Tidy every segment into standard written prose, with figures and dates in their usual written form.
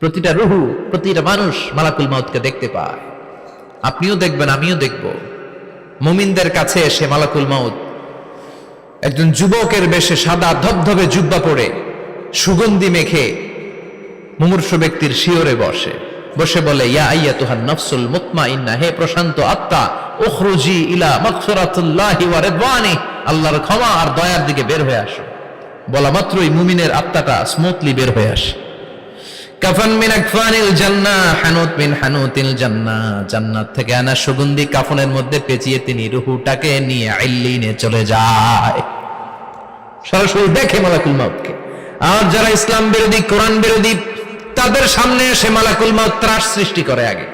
প্রতিটা রুহু, প্রতিটা মানুষ মালাকুল মাউতকে দেখতে পায়। আপনিও দেখবেন, আমিও দেখব। মুমিনদের কাছে এসে মালাকুল মাউত একজন যুবকের বেশে সাদা ধবধবে জুব্বা পরে সুগন্ধি মেখে মুমূর্ষু ব্যক্তির শিয়রে বসে বসে বলে, ইয়া আইয়াতুহান নাফসুল মুতমাইন্না, হে প্রশান্ত আত্মা, উখরুজি ইলা মাগফিরাতুল্লাহি ওয়া রিদওয়ানি, আল্লাহর ক্ষমা আর দয়ার দিকে বের হয়ে আসো। বলা মাত্রই মুমিনের আত্মাটা স্মুথলি বের হয়ে আসে। কাফান মিন আকফানিল জান্নাহ, হানুত মিন হানুতিল জান্নাহ, জান্নাত থেকে আনা সুগন্ধি কাফনের মধ্যে পেঁচিয়ে তিনি রূহটাকে নিয়ে ইল্লিনে চলে যায়। সরাসরি দেখে মালাকুল মাউতকে। আর যারা ইসলাম বিরোধী, কোরআন বিরোধী, তাদের সামনে এসে মালাকুল মাউত ত্রাস সৃষ্টি করে। আগে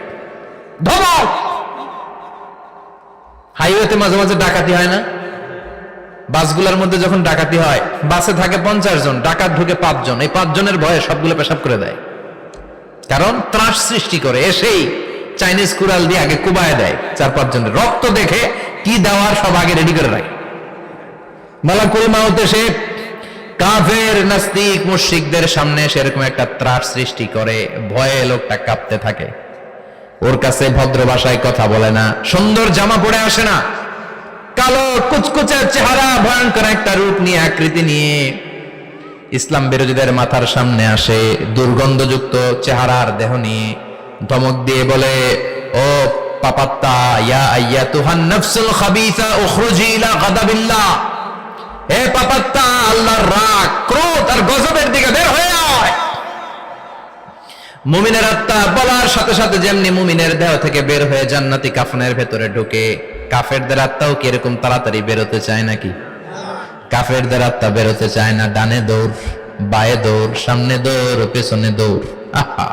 ধমক। হাইওয়েতে মাঝে মাঝে ডাকাতি হয় না? বাসগুলোর মধ্যে যখন ডাকাতি হয়, বাসে থাকে 50 জন, ডাকাত ঢুকে 5 জন। এই 5 জনের ভয়ে সবগুলো পেশাব করে দেয়, কারণ ত্রাস সৃষ্টি করে। এসেই চাইনিজ কুড়াল দিয়ে আগে কুবায় দেয় 4-5 জনের। রক্ত দেখে কি দেওয়ার সব আগে রেডি করে রাখে। মালাকুল মাউত এসে কাফের, নাস্তিক, মুশরিকদের সামনে সেরকম একটা ত্রাস সৃষ্টি করে। ভয়ে লোকটা কাঁপতে থাকে। ওর কাছে ভদ্র ভাষায় কথা বলে না, সুন্দর জামা পরে আসে না, কালো কুচকুচে চেহারা, ভয়ঙ্কর একটা রূপ নিয়ে, আকৃতি নিয়ে ইসলাম বিরোধীদের মাথার সামনে আসে। দুর্গন্ধযুক্ত চেহারার দেহ নিয়ে ধমক দিয়ে বলে, ও পাপাত্তা, ইয়া আইয়াতুহান নাফসুল খাবিসা উখরুজি ইলা গাদাবিল্লাহ, হে পাপাত্তা, আল্লাহর রাগ, ক্রোধ আর গজবের দিকে বের হয়ে আয়। মুমিনের আত্মা বলার সাথে সাথে যেমনি মুমিনের দেহ থেকে বের হয়ে জান্নাতি কাফনের ভেতরে ঢুকে, কাফেরদের আত্মাও কি এরকম তাড়াতাড়ি বেরোতে চায় নাকি? কাফেরদের আত্মা বেরোতে চায় না। ডানে দৌড়, বায়ে দৌড়, সামনে দৌড়, পেছনে দৌড়, আহা,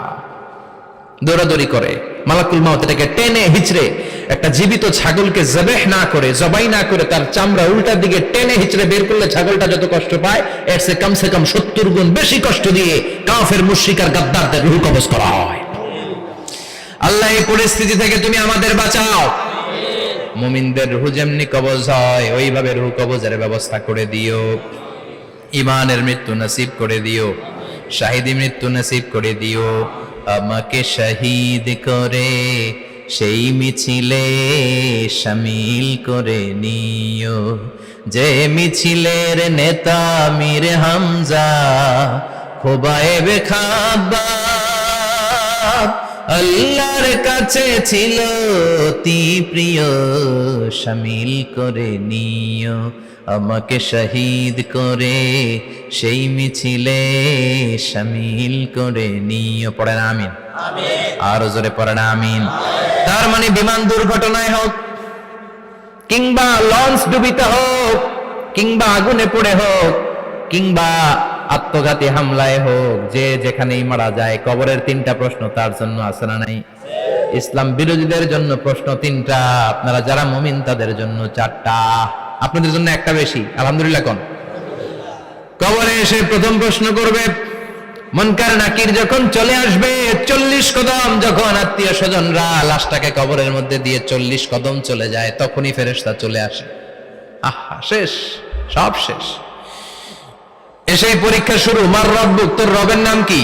দৌড়াদৌড়ি করে। মালাকুল মাউত এটাকে টেনে হিচড়ে, একটা জীবিত ছাগলকে জবাই না করে তার চামড়া উল্টার দিকে টেনে হিচড়ে বের করলে ছাগলটা যত কষ্ট পায়, এর চেয়ে কমসে কম 70 গুণ বেশি কষ্ট দিয়ে কাফের, মুশরিক আর গাদ্দারদের রূহ কবজ করা হয়। আল্লাহ, এই পরিস্থিতি থেকে তুমি আমাদের বাঁচাও। মুমিনদের রূহ যেমনি কবজ হয়, ওইভাবে রূহ কবজের ব্যবস্থা করে দিও। ইমানের মৃত্যু নসিব করে দিও, শাহিদি মৃত্যু নসিব করে দিও। আমাকে শহীদ করে সেই মিছিলে শামিল করে নিও, যে মিছিলের নেতা মীর হামজা, খোবায়েবে খাব্বাব, আল্লাহর কাছে ছিল অতি প্রিয়, শামিল করে নিও। আমাকে শহীদ করে সেই মিছিলে শামিল করে নিও। পড়েন আমিন। আরো জোরে পড়েন আমিন। তার মানে বিমান দুর্ঘটনায় হোক, কিংবা লঞ্চ ডুবিতে হোক, কিংবা আগুনে পড়ে হোক, কিংবা আত্মঘাতী হামলায় হোক, যে যেখানেই মারা যায়, কবরের 3টা প্রশ্ন তার জন্য আছে না নাই? ইসলাম বিরোধীদের জন্য প্রশ্ন 3টা, আপনারা যারা মুমিন তাদের জন্য 4টা, আপনাদের জন্য একটা বেশি। আলহামদুলিল্লাহ কোন? কবরে এসে প্রথম প্রশ্ন করবে, মুনকার নাকির যখন চলে আসবে, 40 কদম যখন আত্মীয় স্বজনরা লাশটাকে কবরের মধ্যে দিয়ে 40 কদম চলে যায়, তখনই ফেরেশতা চলে আসে। আহা, শেষ, সব শেষ। এসেই পরীক্ষা শুরু। মার রব্বুক, তোর রবের নাম কি?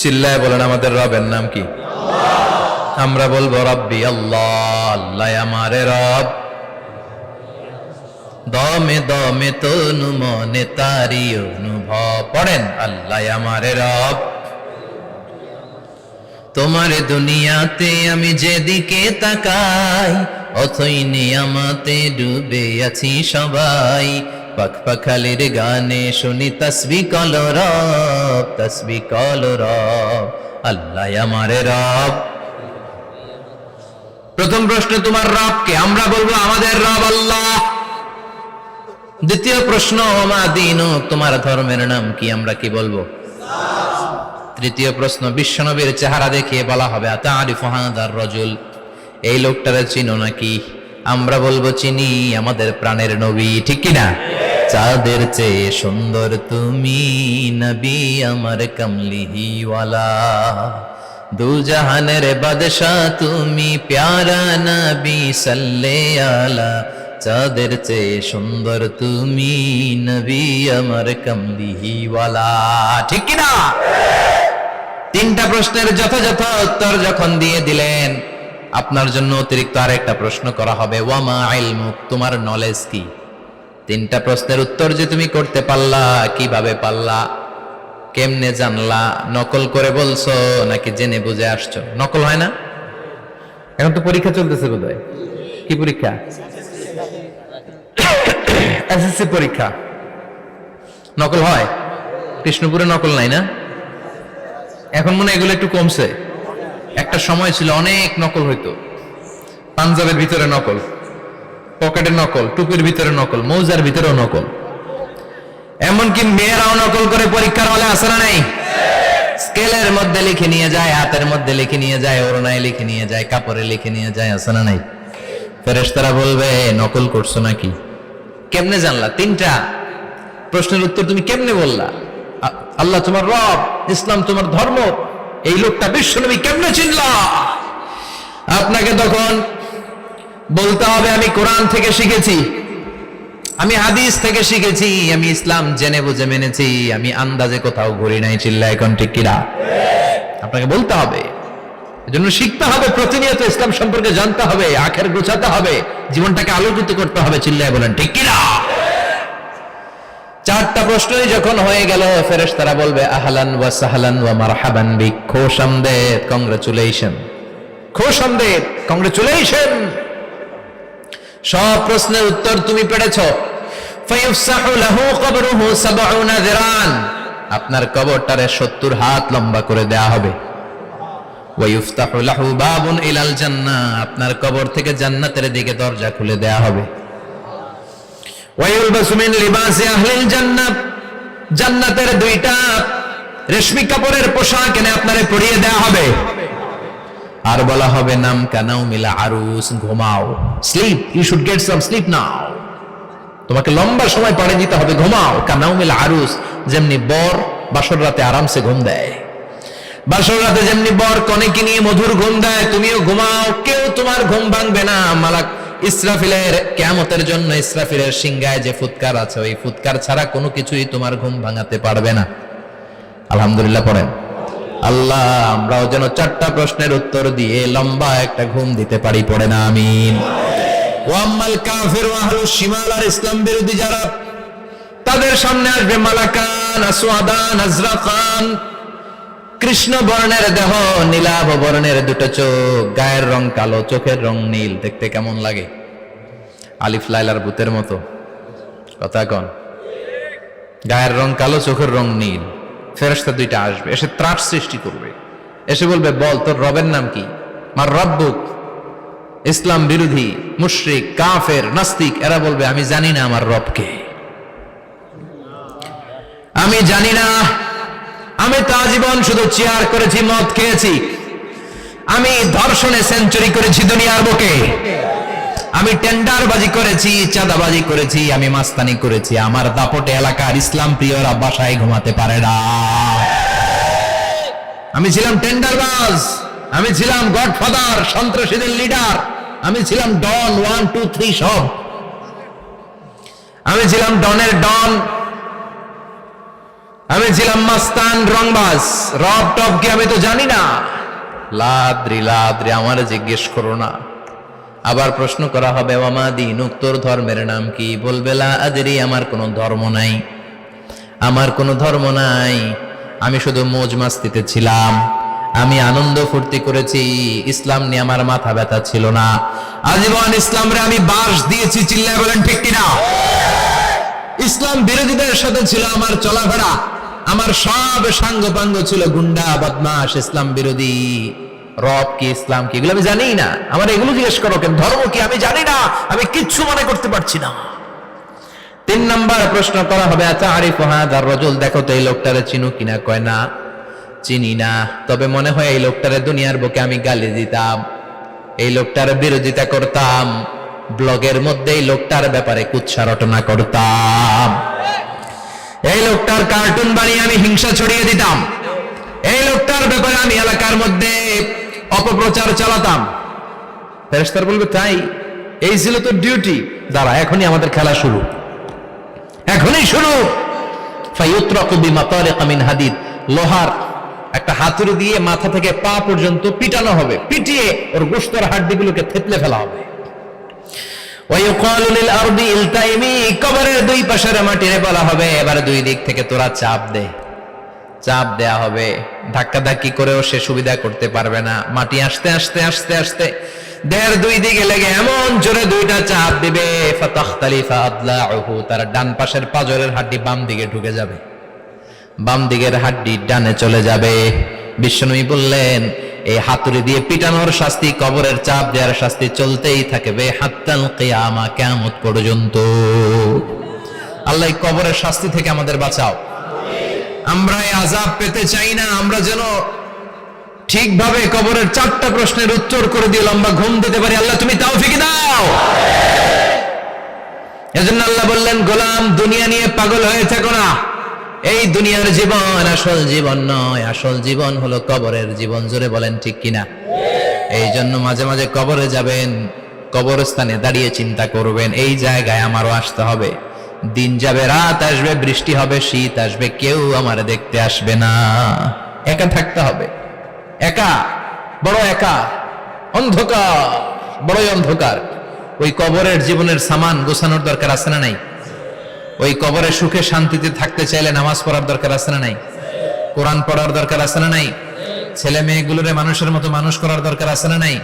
চিল্লায় বলেন, আমাদের রবের নাম কি? আমরা বলবো রব্বি আল্লাহ, আল্লাহ আমারে রব। দমে দমে তনু মনে তারি অনুভব। পড়েন, আল্লাহ আমারে রব। তোমার দুনিয়াতে আমি যেদিকে তাকাই, অথই নিয়ামতে ডুবে আছি সবাই। পাখপাখালির গানে শুনি তসবিহ কল রব, তসবিহ কল রব, আল্লাহ আমারে রব। প্রথম প্রশ্ন, তোমার রবকে? আমরা বলবো আমাদের রব আল্লাহ। দ্বিতীয় প্রশ্ন, ওমা দীনু, তোমার ধর্মের নাম কি? আমরা কি বলবো? তৃতীয় প্রশ্ন, বিশ্বনবীর চেহারা দেখিয়ে বলা হবে, আতারিফু হাদার রাজুল, এই লোকটারে চিনো নাকি? আমরা বলবো চিনি, আমাদের প্রাণের নবী, ঠিক কিনা? চাঁদের চেয়ে সুন্দর তুমি নবী আমার কমলিহিওয়ালা, দু জাহানের বাদশাহ তুমি প্যারা নবী সাল্লে আলা, চাঁদের চেয়ে সুন্দর তুমি নবী আমার কমলিহিওয়ালা, ঠিক কিনা? তিনটা প্রশ্নের যথাযথ উত্তর যখন দিয়ে দিলেন, আপনার জন্য অতিরিক্ত আরেকটা প্রশ্ন করা হবে, ওয়ামা ইলমুক, তোমার নলেজ কি? তিনটা প্রশ্নের উত্তর যে তুমি করতে পারলা, কিভাবে পারলা, কেমনে জানলা? নকল করে বলছো নাকি জেনে বুঝে আসছো? নকল হয় না? এখন তো পরীক্ষা চলতেছে বোধহয়। কি পরীক্ষা? এসএসসি পরীক্ষা। নকল হয়? কৃষ্ণপুরে নকল নাই না? এখন মনে হয় এগুলো একটু কমছে। একটা সময় ছিল অনেক নকল হইতো। পাঞ্জাবের ভিতরে নকল, পকেটে নকল, টুপির ভিতরে নকল, মৌজার ভিতরেও নকল। এমনকি মেয়েরাও নকল করে পরীক্ষার হলে আসে না নাই? স্কেলের মধ্যে লিখে নিয়ে যায়, হাতের মধ্যে লিখে নিয়ে যায়, ওড়নায় লিখে নিয়ে যায়, কাপড়ে লিখে নিয়ে যায়, আসে না নাই? ফেরেশতারা বলবে নকল করছো নাকি? কেমনে জানলা? তিনটা প্রশ্নের উত্তর তুমি কেমনে বললা? আল্লাহ তোমার রব, ইসলাম তোমার ধর্ম, এই লোকটা বিশ্বনবী, কেমনে চিনলা? আপনাকে তখন বলতে হবে আমি কোরআন থেকে শিখেছি, আমি হাদিস থেকে শিখেছি, আমি ইসলাম জেনে বুঝে মেনেছি, আমি আন্দাজে কোথাও ঘুরি নাই। চিল্লা এখন ঠিক কিনা? আপনাকে বলতে হবে, এজন্য শিখতে হবে, প্রতিনিয়ত ইসলাম সম্পর্কে জানতে হবে, আখের গোছাতে হবে, জীবনটাকে আলোকিত করতে হবে। চিল্লায় বলেন ঠিক কিনা? চারটা প্রশ্নই যখন হয়ে গেল, ফেরেশতারা বলবে আহলান ওয়া সাহলান ওয়া মারহাবান বিক, খোশামদেদ, কংগ্রাচুলেশন, খোশামদেদ, কংগ্রাচুলেশন, সব প্রশ্নের উত্তর তুমি পেরেছো। ফায়ুফসাহু লাহু কবরুহু ৭০ যিরান, আপনার কবরটারে ৭০ হাত লম্বা করে দেয়া হবে। ওয়া ইফতাহু লাহু বাবুন ইলাল জান্নাহ, আপনার কবর থেকে জান্নাতের দিকে দরজা খুলে দেয়া হবে। ওয়া ইলবাসু মিন লিবাসি আহলিল জান্নাহ, জান্নাতের দুইটা রেশমি কাপড়ের পোশাক এনে আপনারে পরিয়ে দেয়া হবে। আর বলা হবে নাম কানাও মিলা আরুস, ঘুমাও, sleep, you should get some sleep now, তোমাকে লম্বা সময় পাড়ি দিতে হবে, ঘুমাও। কানাও মিলা আরুস, যেমনি বর বাসর রাতে আরামসে ঘুম দেয়, বাসর রাতে যেমনি বর কনেকে নিয়ে মধুর ঘুম দেয়, তুমিও ঘুমাও, কেউ তোমার ঘুম ভাঙবে না। মালাক ইসরাফিলের, কিয়ামতের জন্য ইসরাফিলের সিংহায় যে ফুৎকার আছে, ওই ফুৎকার ছাড়া কোনো কিছুই তোমার ঘুম ভাঙাতে পারবে না। আলহামদুলিল্লাহ পড়েন। আল্লাহ আমরাও যেন চারটা প্রশ্নের উত্তর দিয়ে লম্বা একটা ঘুম দিতে পারি, পড়ে না আমিন। ওয়াম্মাল কাফির ওয়া আহলুশ শিমাল, আর ইসলাম বিরোধী যারা, তাদের সামনে আসবে মালাকান আসওয়াদান আজরাকান, কৃষ্ণ বর্ণের দেহ, নীলাভ বর্ণের দুটো চোখ, গায়ের রং কালো, চোখের রং নীল, দেখতে কেমন লাগে? আলিফ লাইলার ভূতের মতো। কথা কন? গায়ের রং কালো, চোখের রং নীল। ফেরেশতা দুইটা আসবে, এসে ত্রাস সৃষ্টি করবে, এসে বলবে বল তোর রবের নাম কি? মার রব্বুক। ইসলাম বিরোধী মুশরিক, কাফের, নাস্তিক এরা বলবে আমি জানি না আমার রবকে, আমি জানি না, আমি তো আজীবন শুধু চেয়ার করেছি, মদ খেয়েছি, আমি ধর্ষণে সেঞ্চুরি করেছি দুনিয়ার বুকে, আমি টেন্ডারবাজি করেছি, চাঁদাবাজি করেছি, আমি মাস্তানি করেছি, আমার দাপটে এলাকার ইসলাম প্রিয়রা বাসায় ঘুমাতে পারে না। আমি ছিলাম টেন্ডারবাজ, আমি ছিলাম গডফাদার, সন্ত্রাসীদের লিডার, আমি ছিলাম ডন 1 2 3 সব, আমি ছিলাম ডনের ডন, আমি ছিলাম মাস্তান, রংবাজ, রব টপ কি আমি তো জানি না। লাদ্রি লাদ্রি, আমার জিজ্ঞেস করো না। আবার প্রশ্ন করা হবে ওয়ামা দীনুক, তোর ধর্মের নাম কি? বলবে লা আদরি, আমার কোনো ধর্ম নাই, আমার কোনো ধর্ম নাই, আমি শুধু মৌজ মাস্তিতে ছিলাম, আমি আনন্দ ফুর্তি করেছি, ইসলাম নিয়ে আমার মাথা ব্যথা ছিল না, আজীবন ইসলামরে আমি বাস দিয়েছি। চিল্লায় বলেন ঠিক কিনা? ইসলাম বিরোধীদের সাথে ছিল আমার চলাফেরা, আমার সব সাঙ্গপাঙ্গ ছিল গুন্ডা বদমাশ, ইসলাম বিরোধী। রব কি, ইসলাম কি, এগুলো আমি জানি না, আমার এগুলো জিজ্ঞেস করো কেন? ধর্ম কি আমি জানি না, আমি কিচ্ছু মনে করতে পারছি না। 3 নাম্বার প্রশ্ন করা হবে আতারিফু হাদার রাজুল, দেখো তো এই লোকটারে চিনো কিনা? কয় না, চিনি না, তবে মনে হয় এই লোকটারে দুনিয়ার বুকে আমি গালি দিতাম, এই লোকটার বিরোধিতা করতাম, ব্লগের মধ্যে এই লোকটার ব্যাপারে কুৎসা রটনা করতাম, এই লোকটার কার্টুন বানিয়ে আমি হিংসা ছড়িয়ে দিতাম, এই লোকটার ব্যাপারে আমি এলাকার মধ্যে অপপ্রচার চালাতাম। ফেরেশতারা বলবে তাই, এই ছিল তো ডিউটি, দাঁড়া এখনই আমাদের খেলা শুরু, এখনই শুরু। ফায়ুতরাকু বিমাতারিক মিন হাদিদ, লোহার একটা হাতুড়ি দিয়ে মাথা থেকে পা পর্যন্ত পিটানো হবে, পিটিয়ে ওর গোশতের হাড্ডিগুলোকে থেতলে ফেলা হবে। ওয়ায়ুকালু লিল আরদি ইলতাইমি, কবরের দুই পাশের মাটিরে বলা হবে এবার দুই দিক থেকে তোরা চাপ দে। চাপ দেয়া হবে, ধাক্কাধাক্কি করেও সে সুবিধা করতে পারবে না। মাটি আস্তে আস্তে আস্তে আস্তে দেহের দুই দিকে লেগে এমন জোরে দুইটা চাপ দিবে, ফাতাখতালিফা আদলাউহু, তার ডান পাশের পাজরের হাড্ডি বাম দিকে ঢুকে যাবে, বাম দিকের হাড্ডি ডানে চলে যাবে। বিশ্বনবী বললেন এই হাতুড়ি দিয়ে পিটানোর শাস্তি, কবরের চাপ দেওয়ার শাস্তি চলতেই থাকবে হাত্তাল কিয়ামা, কিয়ামত পর্যন্ত। আল্লাহ এই কবরের শাস্তি থেকে আমাদের বাঁচাও। আমরা এই আযাব পেতে চাই না, আমরা যেন ঠিকভাবে কবরের 4টা প্রশ্নের উত্তর করে দিয়ে লম্বা ঘুম দিতে পারি। আল্লাহ তুমি তৌফিক দাও। এজন্য আল্লাহ বললেন, গোলাম দুনিয়া নিয়ে পাগল হয়ে থেকো না। এই দুনিয়ার জীবন আসল জীবন নয়, আসল জীবন হলো কবরের জীবন। জোরে বলেন ঠিক কিনা? এই জন্য মাঝে মাঝে কবরে যাবেন, কবরস্থানে দাঁড়িয়ে চিন্তা করবেন এই জায়গায় আমারও আসতে হবে। দিন যাবে, রাত আসবে, বৃষ্টি হবে, শীত আসবে, কেউ আমার দেখতে আসবে না। একা থাকতে হবে, একা, বড় একা, অন্ধকার, বড়ই অন্ধকার। ওই কবরের জীবনের সামান গোছানোর দরকার আছে না নাই? ওই কবরে সুখে শান্তিতে থাকতে চাইলে নামাজ পড়ার দরকার আছে না নাই? কোরআন পড়ার দরকার আছে না নাই? ছেলে মেয়েগুলোরে মানুষের মতো মানুষ করার দরকার আছে না নাই?